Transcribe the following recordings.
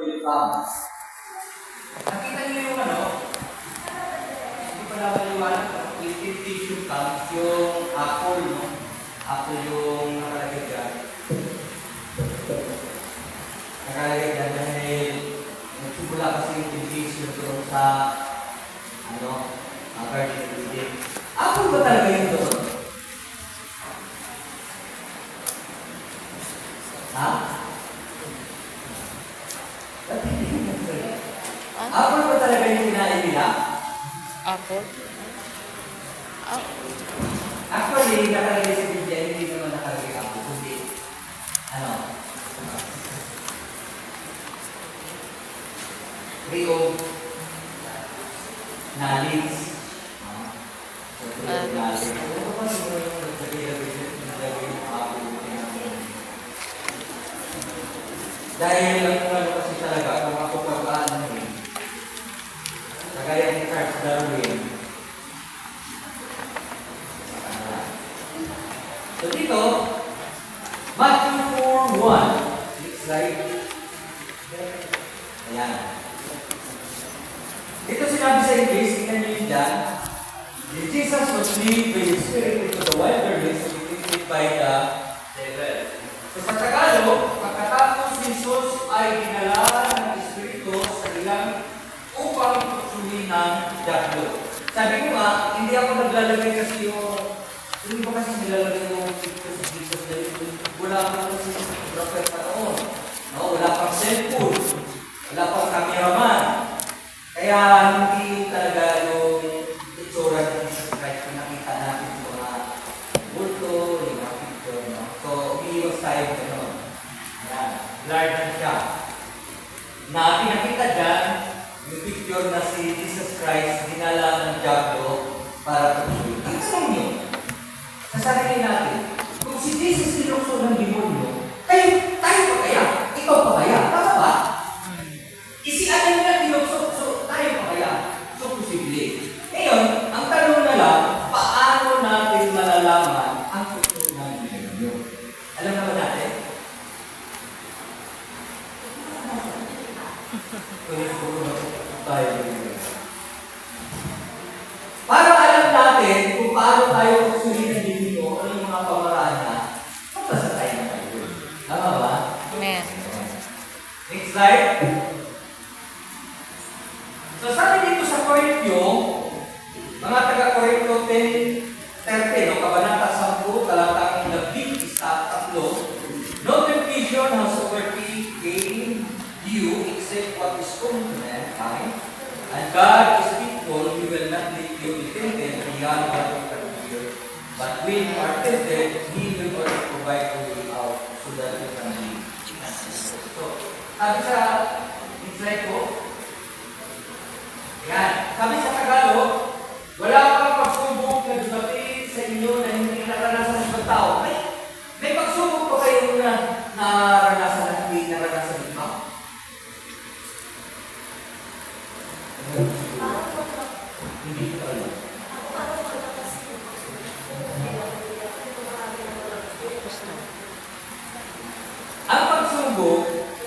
will come. Nakita niyo yung ano? Hindi pa nakaliwanag. Yung temptation comes, yung apple, no? Apple yung nakalagay dyan. Nakalagay dyan dahil nagsimula kasi yung temptation doon sa Garden of Eden. Apple ba talaga yun doon? Ha? Apple ba talaga yung kinain nila? Apple? Actually, nakalagay sa Biblia, hindi naman nakalagay apple. Kundi, tree of knowledge. Tree of knowledge. Ano ba siguro yung naglagay ng apple? Dahil ang kasi talaga, kung ako pag-ano kagaya ni Charles Darwin. So dito, Matthew 4:1. Next slide. Ayan. Ito sinabi sa English, tingnan nyo yun dyan. Jesus was led by the Spirit into the wilderness to be tempted by the devil. So sa Tagalog, pagkatapos si Jesus ay dinala ng Espiritu sa ilang upang tutunin ng diablo. Sabi ko nga, hindi ako naglalagay kasi hindi ko kasi nilalagay yung picture sa Jesus dahil wala pa kasi prophet pa noon. No? Wala pang cellphone, wala pang cameraman. Kaya hindi talaga yung itsura ng Jesus Christ na nakita natin sa mga bulto, yung mga picture. No? So, umiiwas tayo sa noon. Ayan, blurred na siya. Na pinakita dyan, yung picture na si Jesus Christ dinala ng diablo para patuloy. Ang tanong nyo, sa sarili natin, kung si Jesus sinukso ng demonyo, tayo pa kaya? Ikaw pa kaya? Tama ba? Si Adam na tinukso, so tayo pa kaya? So, posible. Ngayon, ang tanong na lang, paano natin malalaman ang totoo ng demonyo? Alam naman natin? Para alam natin kung paano tayo kusuhin ng demonyo, ano yung mga pamaraan na, magbasa tayo ng Bible. Tama ba? Amen. Next slide. So sabi dito sa Korintyo, mga taga-Korintyo 10:30, no? Kabanata 10, talatang 13, no temptation has overtaken you except what is common to mankind, and God is faithful, He will not let you be tempted beyond what you can bear. But when you are tempted, He will also provide a way out so that you can live. So, sabi sa slide ko, yan, sabi sa Tagalog, wala kang pagsubok na dumating sa inyo na hindi naranasan ng ibang tao. May pagsubok pa kayo na naranasan na hindi naranasan ng ibang? Hindi ko alam. Ang pagsubok,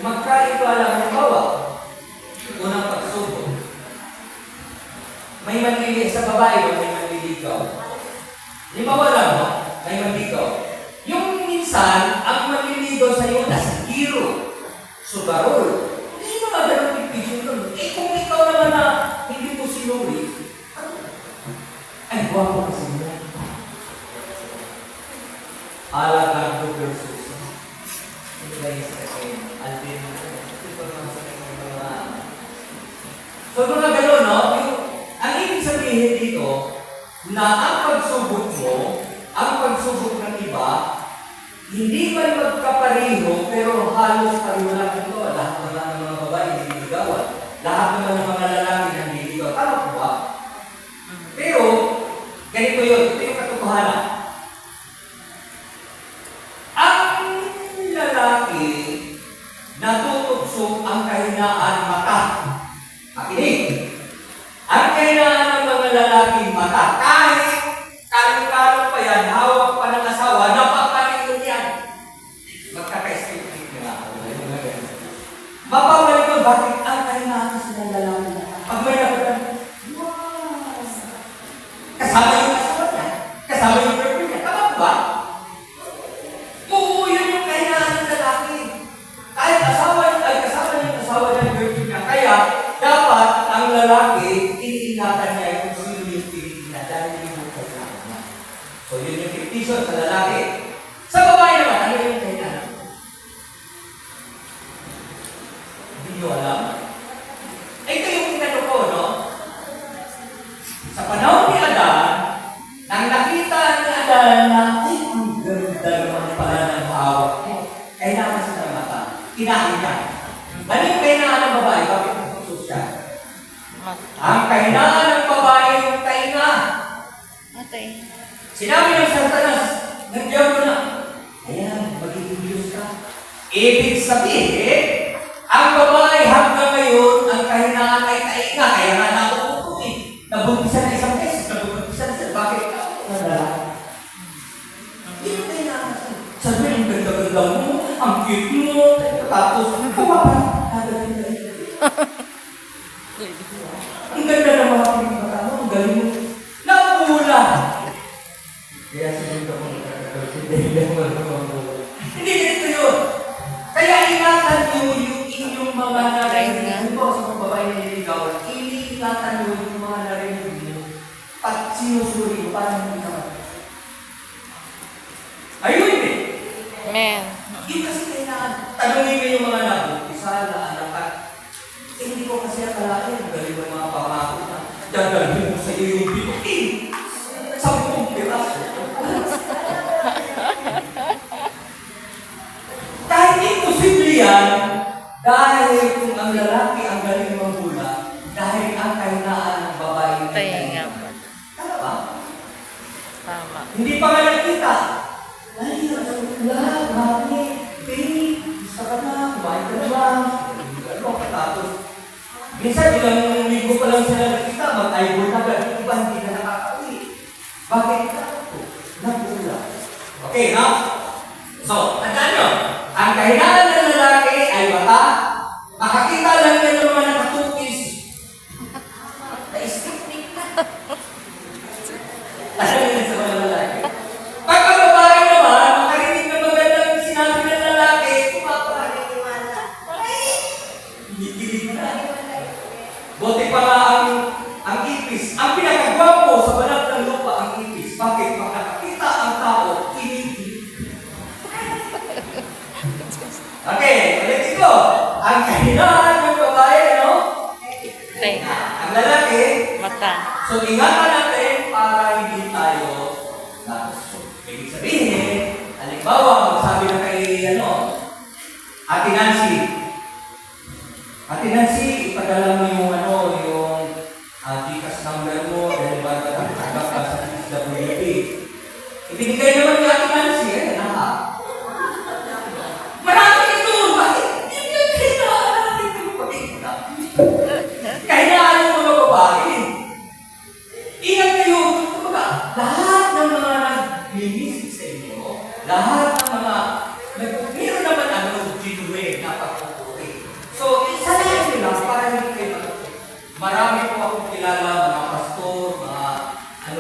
magkaiba lang ng bawa. Unang pagsubok. May manlili sa babae o may manliligaw. Limawa lang, no? May manliligaw. Yung minsan, ang manliligaw sa iyo nasa giro, sugarol. Hindi mo na ganun pipigil nun. Kung ikaw naman na hindi mo sinuri, ay, guwapo kasi mo. Alagado versus. Hindi ba yung kasi, Alvin, so, mga gano'n, no? Ang ibig sabihin dito, na ang pagsubok mo, ang pagsubok ng iba, hindi man magkapareho, pero halos pareho lang ito. Lahat naman ng mga babae nililigawan. Lahat naman ng mga lalaki nililigaw. Tama po ba? Pero, ganito yun. Ito yung katotohanan. Ang lalaki, natutugso ang kahinaan mata. Makinig. Ang kahinaan ng mga lalaking mata, kahit kalong-kalong pa yan, hawak pa ng asawa, napapalingin yan. Magkaka-speak na ako. Mapapalikod, lalaki, iniingatan niya kung sino yung pinili na dahil yung kailangan niya. So, yun yung temptation sa lalaki. Sa babae naman, ano yung kailangan? Hindi nyo alam? Ito yung tinanong ko, no? Sa panahon ni Adan, nang nakita ni Adan na, ay, ang ganda naman pala ng hawak mo. Kailangan sa mata. Kinain niya. Ano yung kailangan ng babae? Bakit nagpuso siya? Ang kailangan ng babae yung tainga. Sinabi ng Satanas, ng Diablo na, ayan, magiging Diyos ka. Ibig sabihin, ang babae hanggang ngayon, ang kahinaan ay tainga. Kaya nga nakukupo eh. Nabuntisan na isang beses, nabuntisan na isang. Bakit? Hindi yung kailangan. Sabi, ang ganda-ganda mo, ang cute mo, tapos, kumapa. Ang ganda ng mga pinagkata mo, ang galing mo. Napula! Kaya sinunod ako hindi ganito yun. Kaya ingatan nyo yung inyong mga narinig mo sa mga babae na niligawan. Ingatan nyo yung mga narinig mo. At sinusuri mo, paano hindi naman? Ayun eh! Amen. Yung kasi kailangan, tanongin mo yung mga nabukisa na anak at hindi ko kasi akalain, galing ng mga pangako na dadalhin mo sa iyo yung bituin. 10 piraso. Kahit imposible yan, dahil kung ang lalaki ang galing manghula, dahil ang kahinaan ng babae ng Tainga. Tama ba? Tama. Hindi pa nga nakita. Ay, wala, mami, baby, gusto ka na, kumain ka na ba? Ano ka tapos? Minsan, ilang linggo pa lang sila nakita, mag-eyeball na agad, iba hindi na nakakauwi. Bakit ka ito? Nagula. Okay, no? So, tandaan nyo, ang kahinaan ng lalaki ay mata, makakita lang yan ng mga nakatukis. Na-skip na. Alam yun sa mga lalaki. Pag ang babae naman, makarinig ng magandang sinabi ng lalaki, kumapaniwala. Ay! Hindi na. Buti pa nga ang ipis. Ang pinakagwapo sa balat ng lupa ang ipis. Bakit? Makakakita ang tao, kinikilig. Okay, ulitin ko. Ang kahinaan ng babae, ano? Tainga. Ang lalaki, Mata. so ingatan natin para hindi tayo nakusog. Ibig sabihin, halimbawa, magsabi na kay, Ate Nancy. Ate Nancy, ipadala mo yung Gcash number mo dahil ba nagtagap ka sa DSWD. Ibinigay naman ni Ate Nancy, marami ito! Bakit? Hindi kailangan natin ito pagkita. Kailangan yung mga babae. Ingat kayo, lahat ng mga nag-linis sa inyo, lahat ng mga, meron naman genuine na pagpupuri. So, isalayan nyo lang para hindi kayo marami po akong kilala, mga pastor, mga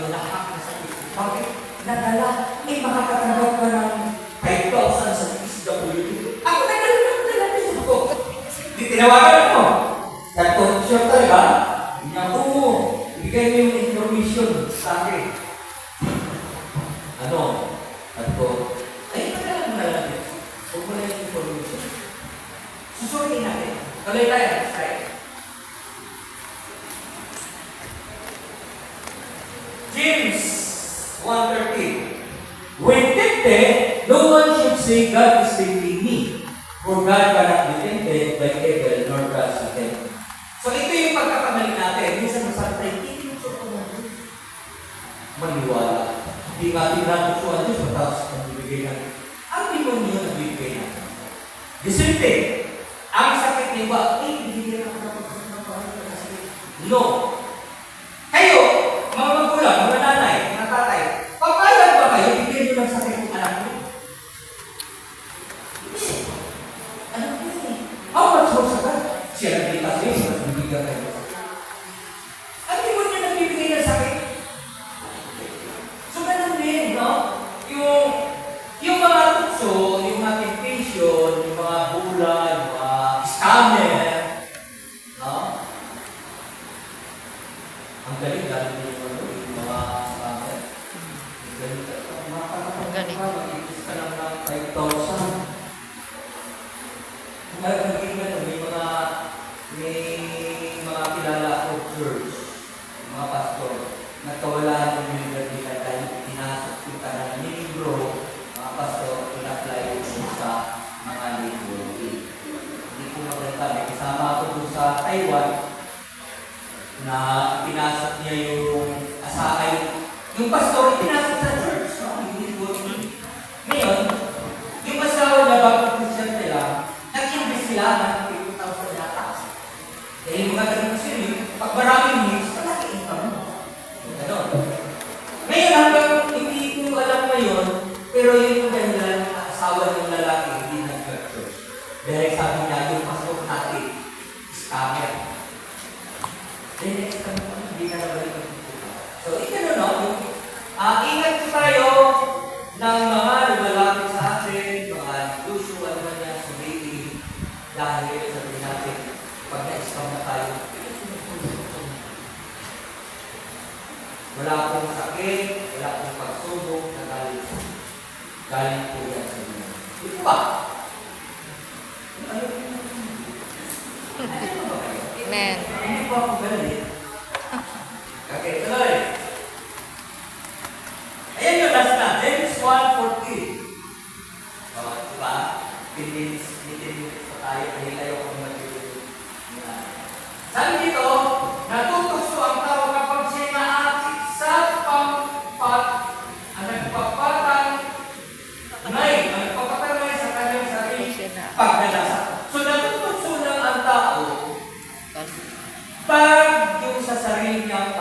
lahat na sa isip. Bakit? Nadala, makakatanggap ka ng 5,000 sa DSWD. Ako nagdala ko. Di tinawagan ako. Sabi ko, sure talaga? Hindi ako, ibigay mo yung information sa akin. Sabi ko, ay, padala mo na lang yun. Huwag mo na yung information. Susurin natin. Tuloy tayo. James 1:13. When tempted, no one should say, God is tempting me. For God cannot be tempted by evil, nor God is tempted. So ito yung pagkakamali natin. Minsan masabi tayo, hindi mo siya pumunod. Maniwala. Hindi natin natutuwa Diyos, matapos nagbibigay natin. Ang demonyo nagbibigay natin. The same thing. Ang sakit ni ba, hindi na ako kasi no. Kayo, mga magulang, mga nanay, mga tatay, papayag ba kayo, bigyan nyo ng sakit ng anak nyo? Anak nyo eh. How much more sa God? Siya nagkita sa'yo, mas mabigat kayo. Ang demonyo nagbibigay ng sakit. So, ganun din, no? Yung mga tukso, yung mga temptation, yung mga bula, yung mga scammer, no? Ang galing, galing din yung mga scammer. Ang galing. Ang galing. Mag-itis ka lang ng 5,000. May mga kilala ako church, mga pastor, nagkawalaan ng liberty na dahil pinasok kita ng libro, mga pastor, in-apply ko sa mga libro. Hindi ko maganda, may kasama ako doon sa Taiwan na pinasok niya yung asakay. Yung pastor, pinasok sa church, no? Yung libro. Ngayon, yung asawa niya bago Christian nila, nag-invest sila ng 50,000 yata. Dahil mga ganun kasi pag maraming news, malaki income mo. Ganon. Ngayon, hanggang hindi ko alam ngayon, pero yun yung dahilan ng asawa ng lalaki, hindi nag-church. Dahil sabi niya, yung pasok natin, scammer. Then next time, hindi ka na balik. So, ito no, ingat po tayo ng mga lumalapit sa atin, mga negosyo, ano man yan, sumitin, dahil sabi natin, pag na-scam na tayo, wala akong sakit, wala akong pagsubok, na galing po yan sa inyo. Ito ba? Amen. Hindi po ako galing. Okay, tuloy. Ayan yung last na, James 1:14. Diba? Bitin pa tayo, dahil ayaw kong mag-ibig. Sabi dito, natutokso ang tao kapag siya naakit sa nagpapatangay sa kanyang sarili pagdalasa. So natutokso lang ang tao pag yung sa sarili niyang